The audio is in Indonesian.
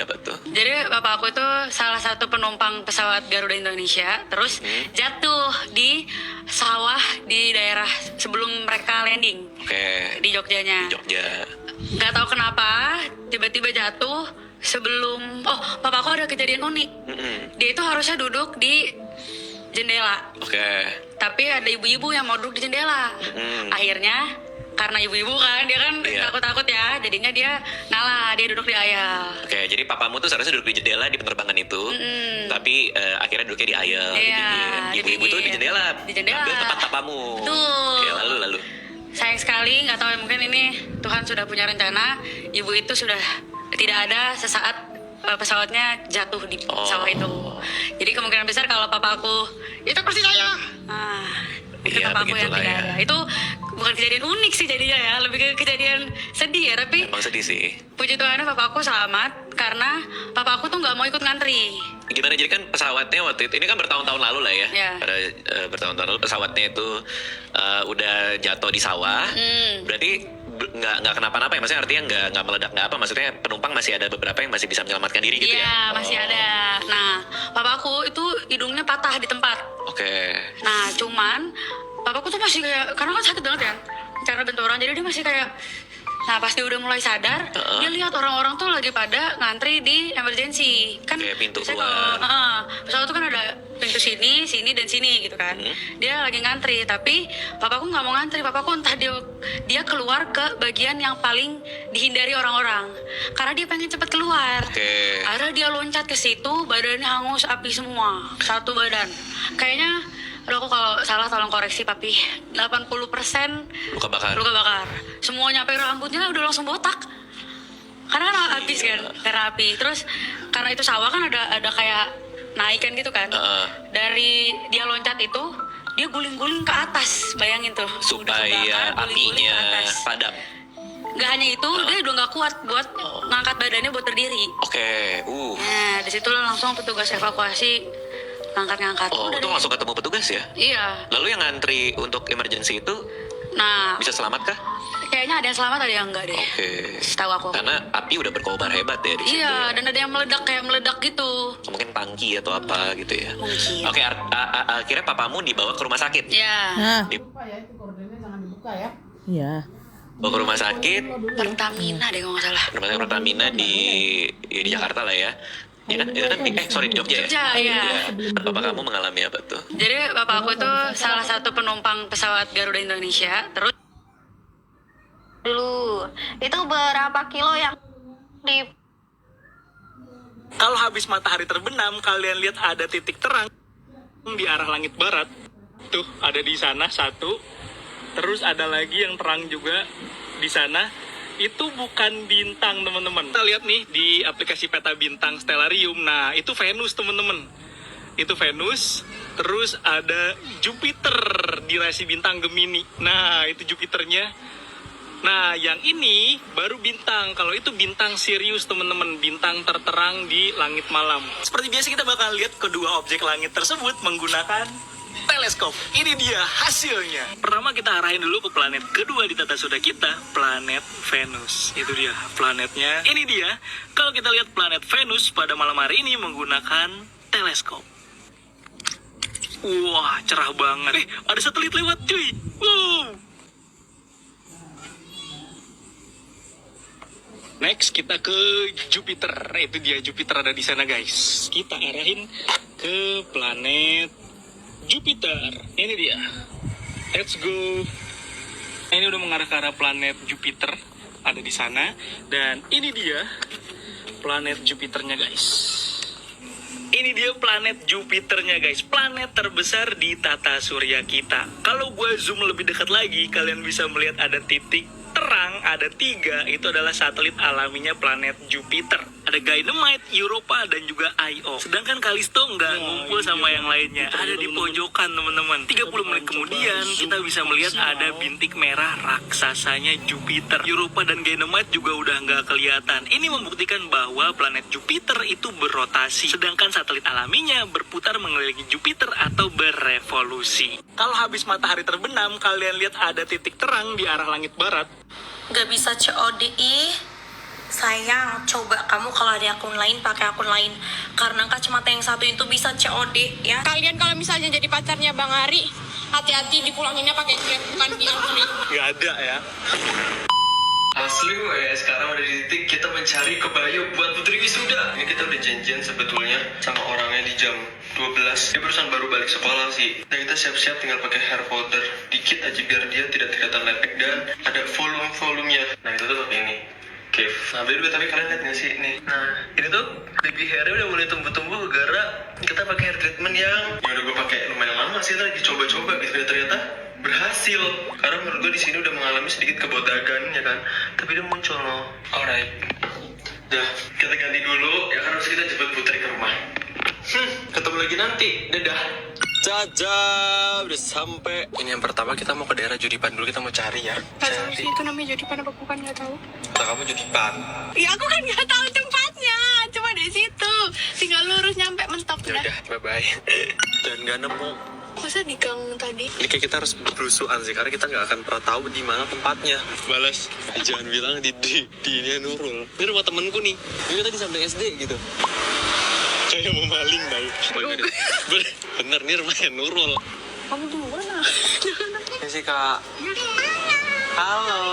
apa tuh? Jadi bapak aku itu salah satu penumpang pesawat Garuda Indonesia, terus jatuh di sawah di daerah sebelum mereka landing Oke. di Jogjanya. Di Jogja. Nggak tahu kenapa tiba-tiba jatuh sebelum. Oh, papa aku ada kejadian unik. Dia itu harusnya duduk di jendela, Oke. tapi ada ibu-ibu yang mau duduk di jendela. Akhirnya karena ibu-ibu kan, dia kan Iya. takut-takut ya, jadinya dia ngalah, dia duduk di ayal. Oke, jadi papamu tuh seharusnya duduk di jendela di penerbangan itu, tapi akhirnya duduknya di aisle, di Iya, pinggir. Ibu-ibu di tuh di jendela, di jendela. ambil tempat papamu. Betul. Oke, lalu. Sayang sekali, nggak tahu mungkin ini Tuhan sudah punya rencana, ibu itu sudah tidak ada sesaat pesawatnya jatuh di sawah itu. Jadi kemungkinan besar kalau papa aku itu pasti saya. Nah, itu Iya, papa aku yang begitulah tidak ya. ada. Itu bukan kejadian unik sih jadinya ya, lebih ke kejadian sedih ya. Tapi Emang sedih sih. puji Tuhannya papa aku selamat karena papa aku tuh nggak mau ikut ngantri. Gimana, jadi kan pesawatnya waktu itu, ini kan bertahun-tahun lalu lah ya. Iya. Pada bertahun-tahun lalu pesawatnya itu udah jatuh di sawah. Berarti nggak kenapa-napa ya, maksudnya artinya nggak meledak, nggak apa, maksudnya penumpang masih ada beberapa yang masih bisa menyelamatkan diri gitu ya? Iya, masih ada. Nah, papa aku itu hidungnya patah di tempat. Oke. Nah, cuman papaku tuh masih kayak, karena kan sakit banget kan, karena benturan, jadi dia masih kayak. Nah, pas dia udah mulai sadar, dia lihat orang-orang tuh lagi pada ngantri di emergency. Kan Kayak pintu biasanya keluar. pesawat tuh kan ada pintu sini, sini, dan sini gitu kan. Dia lagi ngantri, tapi papaku nggak mau ngantri. Papaku entah dia keluar ke bagian yang paling dihindari orang-orang. Karena dia pengen cepet keluar. Oke. Akhirnya dia loncat ke situ, badannya hangus api semua, satu badan. Kayaknya, aduh aku kalau salah tolong koreksi papi, 80% Luka bakar. luka bakar. Semua nyampe rambutnya udah langsung botak. Karena kan habis kan, karena api. Terus karena itu sawah kan ada kayak naikan gitu kan. Dari dia loncat itu, dia guling-guling ke atas, bayangin tuh. Udah Supaya kebakar, guling-guling apinya ke atas. padam. Gak hanya itu, dia udah gak kuat buat ngangkat badannya buat berdiri. Oke. Nah, disitu langsung petugas evakuasi ngangkat-ngangkat. Oh, Udah itu deh. langsung ketemu petugas ya? Iya. Lalu yang ngantri untuk emergency itu Nah, bisa selamat kah? kayaknya ada yang selamat, ada yang enggak deh. Oke. Setahu aku. Karena api udah berkobar hebat ya di situ. Iya, dan ada yang meledak kayak meledak gitu. Mungkin tangki atau apa gitu ya. Mungkin. Oke, akhirnya papamu dibawa ke rumah sakit. Ya, Nah, Buka ya, itu kordennya jangan dibuka ya. iya. Bawa ke rumah sakit, Pertamina deh kalau nggak salah. rumah sakit Pertamina di Jakarta lah ya. Iya kan? Itu kan sorry, di Jogja ya? Jogja, iya. Bapak kamu mengalami apa tuh? Jadi bapak aku itu salah satu penumpang pesawat Garuda Indonesia. Terus Dulu itu berapa kilo yang di Kalau habis matahari terbenam, kalian lihat ada titik terang di arah langit barat. Tuh, ada di sana satu. Terus ada lagi yang terang juga di sana. Itu bukan bintang, teman-teman. Kita lihat nih di aplikasi peta bintang Stellarium. Nah, itu Venus, teman-teman. Itu Venus. Terus ada Jupiter di rasi bintang Gemini. Nah, itu Jupiternya. Nah, yang ini baru bintang. Kalau itu bintang Sirius, teman-teman. Bintang terterang di langit malam. Seperti biasa kita bakal lihat kedua objek langit tersebut menggunakan teleskop. Ini dia hasilnya. Pertama kita arahin dulu ke planet kedua di tata surya kita, planet Venus. Itu dia planetnya. Ini dia. Kalau kita lihat planet Venus pada malam hari ini menggunakan teleskop. Wah, cerah banget. Ada satelit lewat, cuy. Wow. Next kita ke Jupiter. Itu dia, Jupiter ada di sana, guys. Kita arahin ke planet Jupiter. Ini dia. Let's go. Ini udah mengarah ke arah planet Jupiter, ada di sana. Dan ini dia planet Jupiternya, guys. Ini dia planet Jupiternya, guys. Planet terbesar di tata surya kita. Kalau gue zoom lebih dekat lagi, kalian bisa melihat ada titik terang, ada 3. Itu adalah satelit alaminya planet Jupiter. Ada Ganymed, Europa, dan juga Io. Sedangkan Callisto nggak ngumpul sama yang lainnya. Ada di pojokan, teman-teman. 30 menit kemudian, kita bisa melihat ada bintik merah raksasanya Jupiter. Europa dan Ganymed juga udah nggak kelihatan. Ini membuktikan bahwa planet Jupiter itu berotasi. Sedangkan satelit alaminya berputar mengelilingi Jupiter atau berevolusi. Kalau habis matahari terbenam, kalian lihat ada titik terang di arah langit barat. nggak bisa COD ih. Sayang, coba kamu kalau ada akun lain pakai akun lain. Karena kacamata yang satu itu bisa COD ya. Kalian kalau misalnya jadi pacarnya Bang Ari, hati-hati dipulanginnya pakai Grab, bukan via free. Gak ada ya. Asli ya, sekarang udah di titik kita mencari kebaya buat putri wisuda. Ini kita udah janjian sebetulnya sama orangnya di jam 12. Dia barusan baru balik sekolah sih. Dan kita siap-siap tinggal pakai hair powder dikit aja biar dia tidak kelihatan lepek dan ada volume-volumenya. Nah itu tuh pakai ini. Oke, nah by tapi kalian lihat nggak sih nih? Nah ini tuh baby hairnya udah mulai tumbuh-tumbuh gara kita pakai hair treatment yang udah gue pakai lumayan lama sih, lagi coba-coba gitu ya, ternyata berhasil. Karena menurut gue di sini udah mengalami sedikit kebodagan ya kan, tapi dia muncul loh. Alright, dah kita ganti dulu ya kan, harus kita jemput Putri ke rumah. Ketemu lagi nanti, dadah. Caca, udah sampai. Ini yang pertama kita mau ke daerah Judipan dulu, kita mau cari ya. Gak tahu sih itu namanya Judipan apa bukan, gak tahu. Kata kamu Judipan. Ya aku kan gak tahu tempatnya, cuma di situ. Tinggal lurus nyampe mentok Ya dah. udah, bye bye. Dan gak nemu. Masa di gang tadi? Ini kayak kita harus berusuhan sih, karena kita nggak akan pernah tahu di mana tempatnya. Balas, jangan bilang di ini Nurul. Ini rumah temenku nih. Ini tadi sampai SD gitu. Kayak mau maling tau. Bener nih rumahnya Nurul. Kamu di mana? Ini sih kak. Halo.